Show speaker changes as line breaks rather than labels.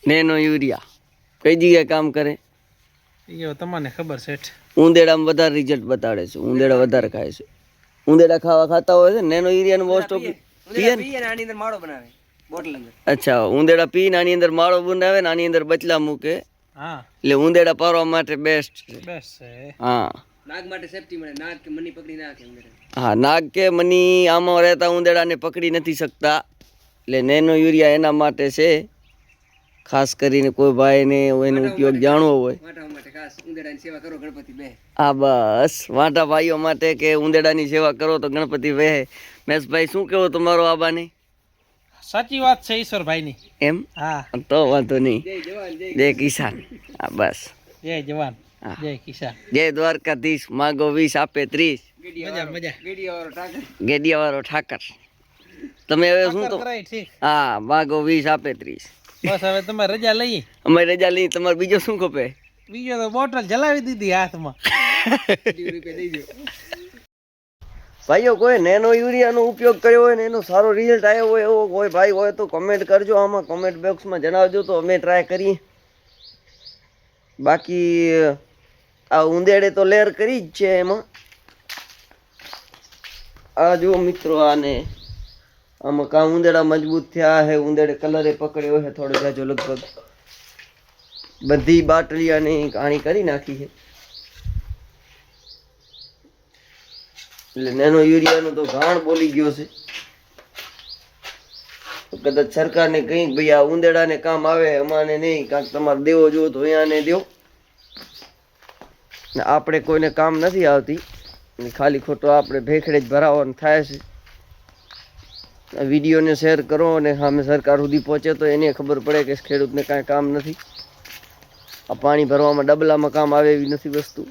Nano urea કઈ જગ્યાએ કામ કરે?
એ તમને ખબર છે.
ઉંદેડામાં વધારે રિઝલ્ટ બતાડે છે. ઉંદેડા વધારે ખાય છે. ઉંદેડા ખાતા હોય છે નેનો યુરિયાનો મોસ્ટ ઓફ પીએ ને આની અંદર માળો બનાવે બોટલ અંદર. અચ્છા, ઉંદેડા પીને આની અંદર માળો બનાવે ને આની અંદર બચલા મૂકે.
હા,
એટલે ઉંદેડા પારવા માટે બેસ્ટ છે. હા,
નાગ માટે સેફટી મળે. નાગ કે મની પકડી નાખે ઉંદેડા.
હા, નાગ કે મની આમાં રહેતા ઉંદેડાને પકડી નથી શકતા. એટલે નેનો યુરિયા એના માટે છે. ખાસ કરીને કોઈ ભાઈને એનો ઉપયોગ જાણવો હોય. હા, બસ વાંટા ભાઈઓ માટે કે ઉંદેડાની સેવા કરો તો ગણપતિ વહે. મેશભાઈ શું કેવો તમારો આબાને?
સાચી વાત છે ઈશ્વરભાઈની.
એમ? હા, તો વાંધો નહીં. જય કિસાન. હા, બસ
જય જવાન જય કિસાન.
જય દ્વારકાધીશ. માગો 20 આપે 30. ગેડિયા વાળો ઠાકર. તમે હવે શું તો? હા, માગો 20 આપે 30.
બસ હવે તમારે રજા લઈએ.
અમે રજા લઈ. તમારે બીજો શું ખપે?
બીજો તો બોટલ જલાવી દીધી હાથમાં.
ભાઈઓ કોઈ નેનો યુરિયાનો ઉપયોગ કર્યો હોય ને એનો સારો રિઝલ્ટ આવ્યો હોય એવો કોઈ ભાઈ હોય તો કમેન્ટ કરજો. આમાં કમેન્ટ બોક્સમાં જણાવજો તો અમે ટ્રાય કરીએ. બાકી આ ઉંદેડે તો લેર કરી જ છે એમાં. આ જુઓ મિત્રો, આને આમાં કાં ઉંદેડા મજબૂત થયા હે. ઉંદેડે કલરે પકડ્યો હે થોડો જાજો. લગભગ બધી બાટલીયાની કાણી કરી નાખી છે. એટલે નેનો યુરિયાનું તો ઘાણ બોલી ગયો છે. કદાચ સરકારને કંઈક ભાઈ આ ઉંદેડાને કામ આવે, અમાને નહીં. કાંક તમારે દેવો જો તો અહીંયાને દો. આપણે કોઈને કામ નથી આવતી. ખાલી ખોટો આપણે ભેખડે જ ભરાવાનું થાય છે. વિડીયોને શેર કરો અને સામે સરકાર સુધી પહોંચે તો એને ખબર પડે કે ખેડૂતને કાંઈ કામ નથી. આ પાણી ભરવામાં ડબલામાં કામ આવે એવી નથી વસ્તુ.